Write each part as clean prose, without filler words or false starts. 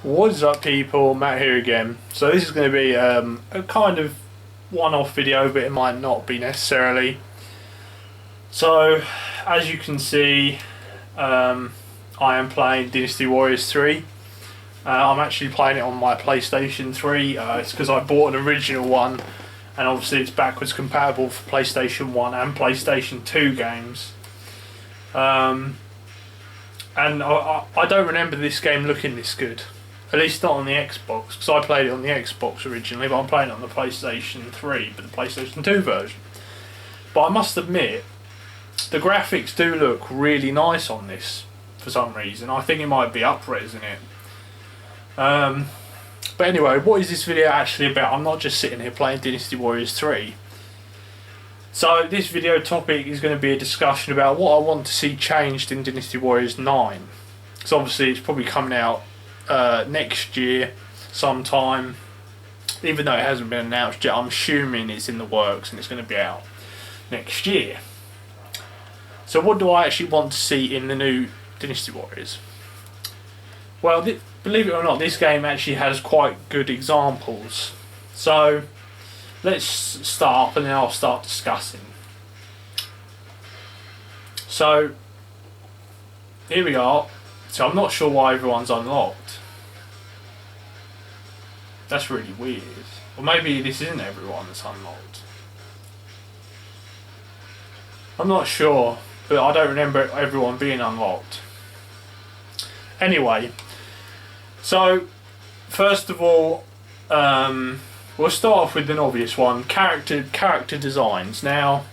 What's up people, Matt here again. So this is going to be a kind of one-off video, but it might not be necessarily. So as you can see, I am playing Dynasty Warriors 3. I'm actually playing it on my PlayStation 3. It's because I bought an original one, and obviously it's backwards compatible for PlayStation 1 and PlayStation 2 games. And I don't remember this game looking this good. At least not on the Xbox, because I played it on the Xbox originally, but I'm playing it on the PlayStation 3, but the PlayStation 2 version. But I must admit, the graphics do look really nice on this, for some reason. I think it might be upres in it. But anyway, what is this video actually about? I'm not just sitting here playing Dynasty Warriors 3. So this video topic is going to be a discussion about what I want to see changed in Dynasty Warriors 9. Because obviously it's probably coming out next year sometime, even though it hasn't been announced yet. I'm assuming it's in the works and it's going to be out next year. So what do I actually want to see in the new Dynasty Warriors? Well, believe it or not, this game actually has quite good examples. So let's start and then I'll start discussing. So here we are. So I'm not sure why everyone's unlocked. That's really weird. Or maybe this isn't everyone that's unlocked. I'm not sure, but I don't remember everyone being unlocked. Anyway, so first of all, we'll start off with an obvious one: character designs. Now,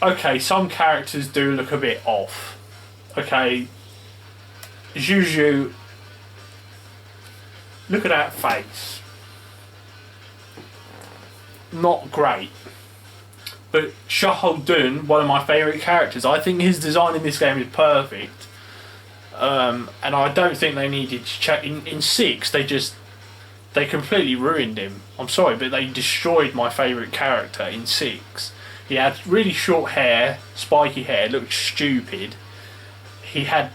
okay, some characters do look a bit off. Okay, Juju, look at that face. Not great. But Shahaldun, one of my favourite characters, I think his design in this game is perfect. And I don't think they needed to check. In 6, they completely ruined him. I'm sorry, but they destroyed my favourite character in 6. He had really short hair, spiky hair, looked stupid. He had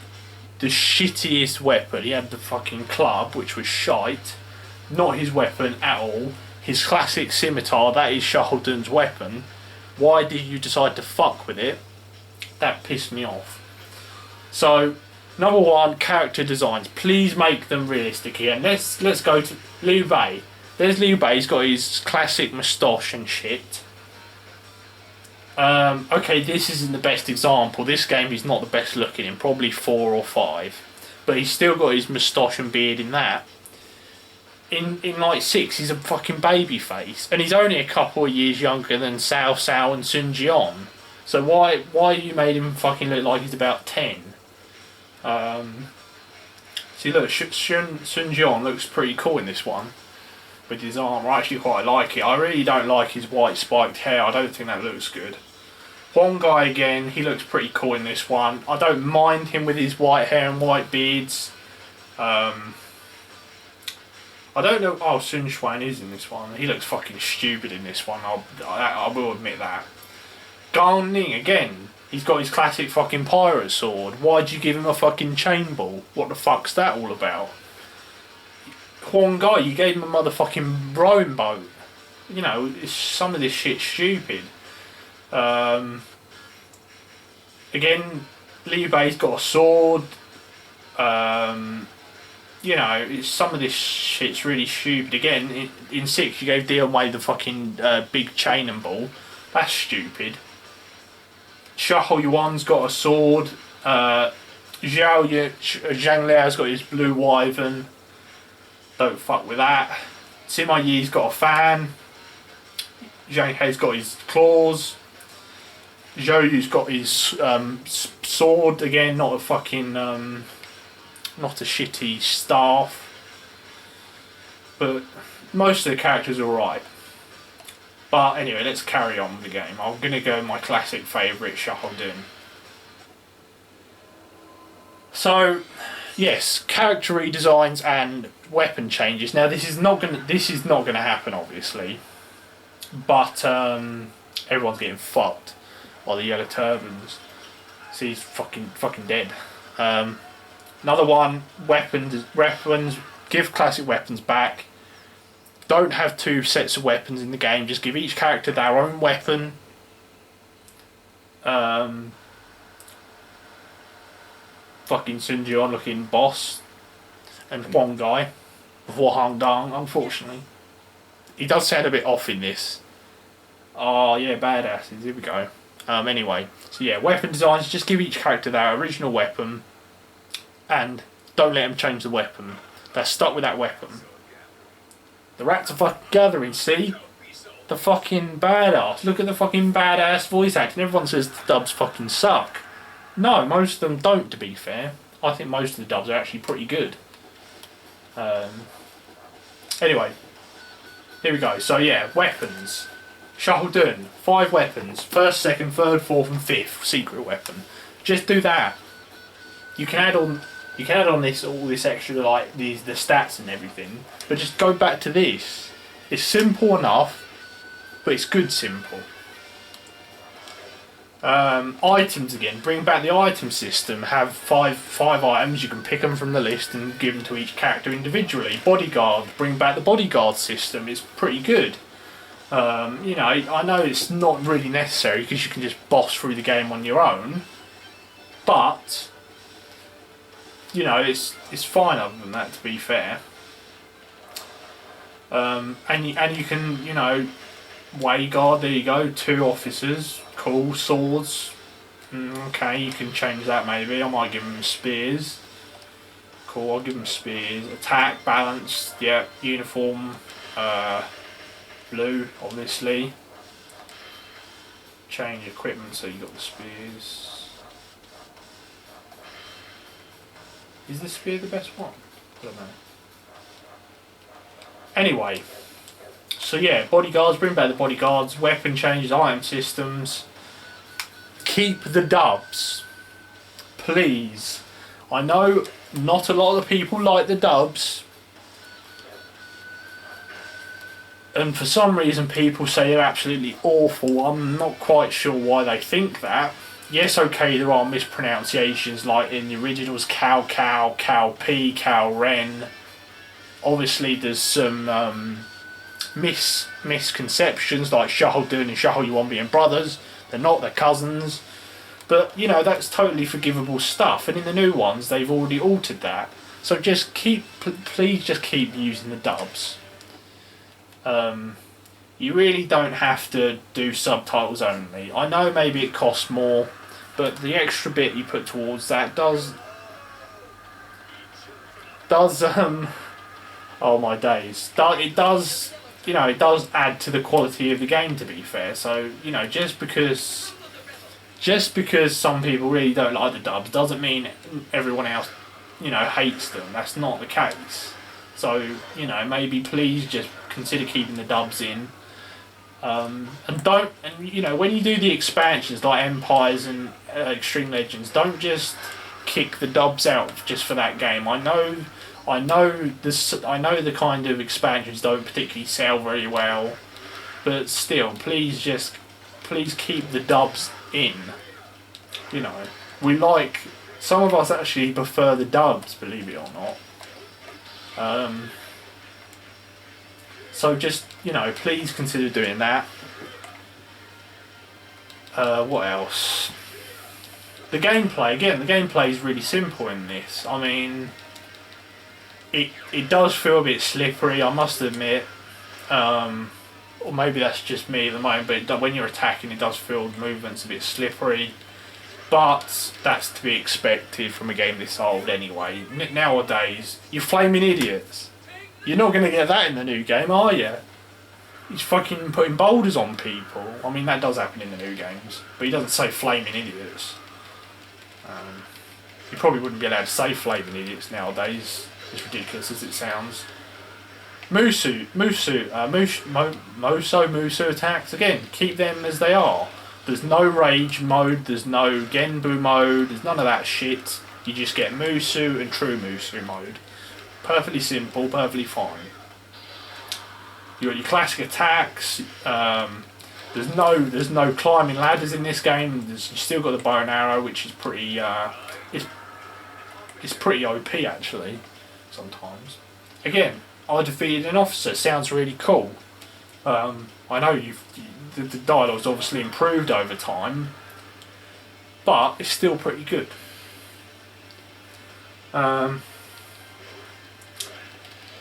the shittiest weapon. He had the fucking club, which was shite. Not his weapon at all. His classic scimitar, that is Shahaldun's weapon. Why did you decide to fuck with it? That pissed me off. So, number one, character designs. Please make them realistic again. Let's go to Liu Bei. There's Liu Bei. He's got his classic moustache and shit. Okay, this isn't the best example. This game is not the best looking in, probably 4 or 5. But he's still got his moustache and beard in that. In like 6, he's a fucking baby face. And he's only a couple of years younger than Cao Cao and Sun Jian. So why you made him fucking look like he's about 10? See, look, Sun Jian looks pretty cool in this one. With his arm, I actually quite like it. I really don't like his white spiked hair. I don't think that looks good. Huang Gai again, he looks pretty cool in this one. I don't mind him with his white hair and white beards. I don't know. Oh, Sun Xuan is in this one. He looks fucking stupid in this one. I will admit that. Gao Ning again. He's got his classic fucking pirate sword. Why'd you give him a fucking chain ball? What the fuck's that all about? Huang Gai, you gave him a motherfucking rowing boat. You know, some of this shit's stupid. Again, Liu Bei's got a sword. You know, some of this shit's really stupid. Again, in 6, you gave Dion Wei the fucking big chain and ball. That's stupid. Xiahou Yuan's got a sword. Zhang Liao's got his blue wyvern. Don't fuck with that. Sima Yi's got a fan. Zhang Hei's got his claws. Zhou Yu's got his sword again, not a fucking not a shitty staff. But most of the characters are alright. But anyway, let's carry on with the game. I'm gonna go with my classic favourite, Shahaldun. So yes, character redesigns and weapon changes. Now this is not gonna happen, obviously, but everyone's getting fucked by the yellow turbans. See, he's fucking dead. Another one, weapons. Give classic weapons back. Don't have 2 sets of weapons in the game. Just give each character their own weapon. Fucking Sun Jian looking boss. And Huang guy. Huang Dong, unfortunately. He does sound a bit off in this. Oh yeah, badasses. Here we go. Anyway, so yeah, weapon designs. Just give each character their original weapon. And don't let them change the weapon. They're stuck with that weapon. The rats are fucking gathering, see? The fucking badass. Look at the fucking badass voice acting. Everyone says the dubs fucking suck. No, most of them don't, to be fair. I think most of the dubs are actually pretty good. Anyway, here we go. So yeah, weapons. Shahudun, 5 weapons. 1st, 2nd, 3rd, 4th and 5th secret weapon. Just do that. You can add on this all this extra like the stats and everything, but just go back to this. It's simple enough, but it's good simple. Items again. Bring back the item system. Have five items. You can pick them from the list and give them to each character individually. Bodyguard. Bring back the bodyguard system. It's pretty good. You know, I know it's not really necessary because you can just boss through the game on your own, but you know, it's fine other than that, to be fair. And you can, you know, way guard. There you go, 2 officers. Cool. Swords. Okay, you can change that maybe. I might give them spears. Cool, I'll give them spears. Attack, balance. Yeah, uniform. Blue, obviously. Change equipment so you got the spears. Is the spear the best one? I don't know. Anyway, so yeah, bodyguards, bring back the bodyguards, weapon changes, item systems. Keep the dubs. Please. I know not a lot of people like the dubs. And for some reason people say they're absolutely awful. I'm not quite sure why they think that. Yes, okay, there are mispronunciations, like in the originals, cow, cow ren. Obviously there's some misconceptions, like Shahudun and Shahuyuan being brothers. They're not, they're cousins. But, you know, that's totally forgivable stuff. And in the new ones, they've already altered that. So just please just keep using the dubs. You really don't have to do subtitles only. I know maybe it costs more, but the extra bit you put towards that does oh my days. It does, you know, it does add to the quality of the game, to be fair. So, you know, just because some people really don't like the dubs doesn't mean everyone else, you know, hates them. That's not the case. So, you know, maybe please just consider keeping the dubs in. And you know, when you do the expansions like Empires and Extreme Legends, don't just kick the dubs out just for that game. I know the kind of expansions don't particularly sell very well, but still, please keep the dubs in. You know, some of us actually prefer the dubs, believe it or not. So just, you know, please consider doing that. What else? The gameplay, again, the gameplay is really simple in this. I mean, it does feel a bit slippery, I must admit. Or maybe that's just me at the moment, but when you're attacking it does feel the movement's a bit slippery. But that's to be expected from a game this old anyway. Nowadays, you flaming idiots. You're not going to get that in the new game, are you? He's fucking putting boulders on people. I mean, that does happen in the new games, but he doesn't say flaming idiots. You probably wouldn't be allowed to say flaming idiots nowadays, as ridiculous as it sounds. Musu attacks, again, keep them as they are. There's no rage mode, there's no Genbu mode, there's none of that shit. You just get Musu and true Musu mode. Perfectly simple, perfectly fine. You got your classic attacks. There's no climbing ladders in this game. You still got the bow and arrow, which is pretty. It's pretty OP actually, sometimes. Again, I defeated an officer, sounds really cool. I know the dialogue's obviously improved over time, but it's still pretty good.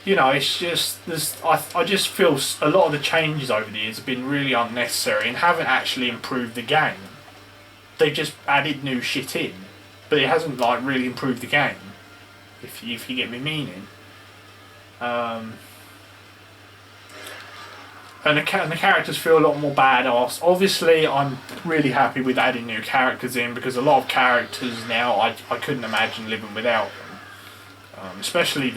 You know, it's just I just feel a lot of the changes over the years have been really unnecessary and haven't actually improved the game. They just added new shit in, but it hasn't like really improved the game. If you get me meaning. And the characters feel a lot more badass. Obviously, I'm really happy with adding new characters in, because a lot of characters now I couldn't imagine living without them. Especially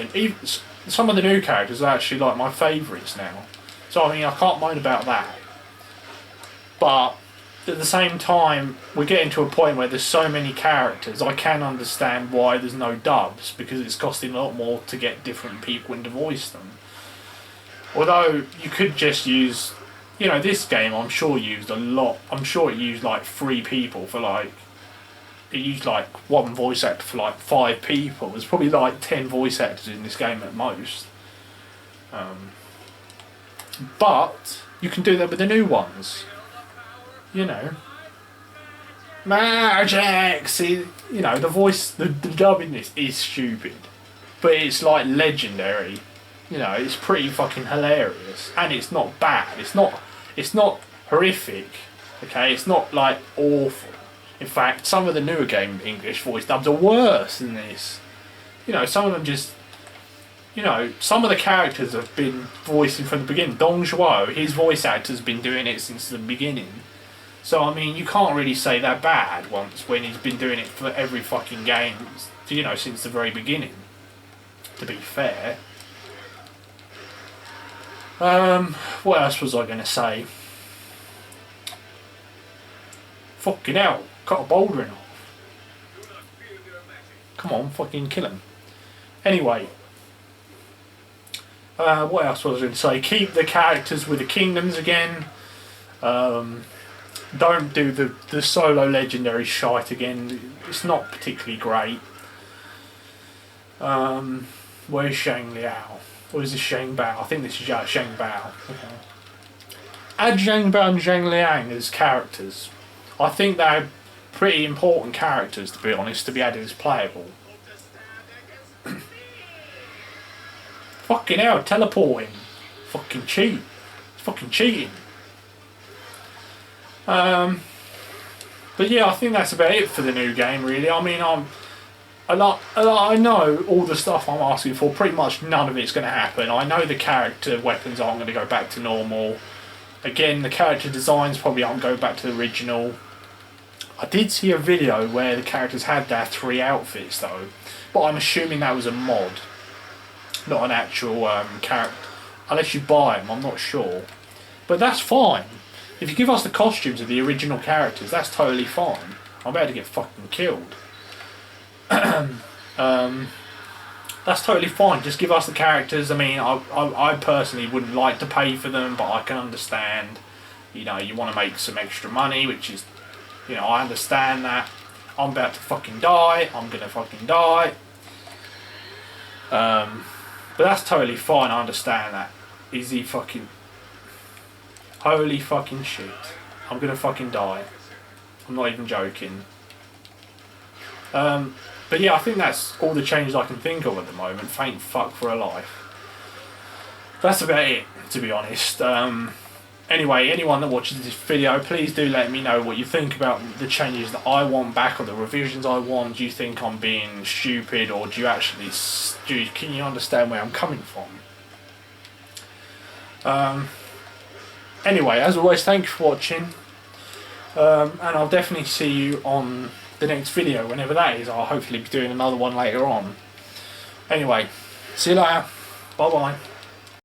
some of the new characters are actually like my favourites now. So I mean, I can't moan about that. But at the same time, we're getting to a point where there's so many characters. I can understand why there's no dubs, because it's costing a lot more to get different people in to voice them. Although you could just use, you know, this game I'm sure used a lot. I'm sure it used like 3 people for like, it used like 1 voice actor for like 5 people. There's probably like 10 voice actors in this game at most. But you can do that with the new ones. You know, magic. See, you know, the voice, the dub in this is stupid, but it's like legendary. You know, it's pretty fucking hilarious, and it's not bad. It's not horrific. Okay, it's not like awful. In fact, some of the newer game English voice dubs are worse than this. You know, some of them just, you know, some of the characters have been voicing from the beginning. Dong Zhuo, his voice actor's been doing it since the beginning. So I mean, you can't really say they're bad when he's been doing it for every fucking game, you know, since the very beginning. To be fair. What else was I going to say? Fucking hell, cut a boulder in half. Come on, fucking kill him. Anyway, what else was I going to say? Keep the characters with the kingdoms again. Don't do the solo legendary shite again. It's not particularly great. Where's Shang Liao? Or is this Shang Bao? I think this is Shang Bao. Okay. Add Zhang Bao and Zhang Liang as characters. I think they're pretty important characters, to be honest, to be added as playable. Fucking hell, teleporting. Fucking cheat. It's fucking cheating. But yeah, I think that's about it for the new game, really. I mean, I know all the stuff I'm asking for, pretty much none of it's going to happen. I know the character weapons aren't going to go back to normal. Again, the character designs probably aren't going back to the original. I did see a video where the characters had their 3 outfits though, but I'm assuming that was a mod, not an actual character. Unless you buy them, I'm not sure. But that's fine. If you give us the costumes of the original characters, that's totally fine. I'm about to get fucking killed. That's totally fine. Just give us the characters. I mean, I personally wouldn't like to pay for them, but I can understand. You know, you want to make some extra money, which is, you know, I understand that. I'm about to fucking die. I'm gonna fucking die. But that's totally fine. I understand that. Is he fucking? Holy fucking shit! I'm gonna fucking die. I'm not even joking. But yeah, I think that's all the changes I can think of at the moment. Thank fuck for a life. That's about it, to be honest. Anyway, anyone that watches this video, please do let me know what you think about the changes that I want back or the revisions I want. Do you think I'm being stupid, or do you actually... can you understand where I'm coming from? Anyway, as always, thank you for watching. And I'll definitely see you on the next video, whenever that is. I'll hopefully be doing another one later on. Anyway, see you later. Bye bye.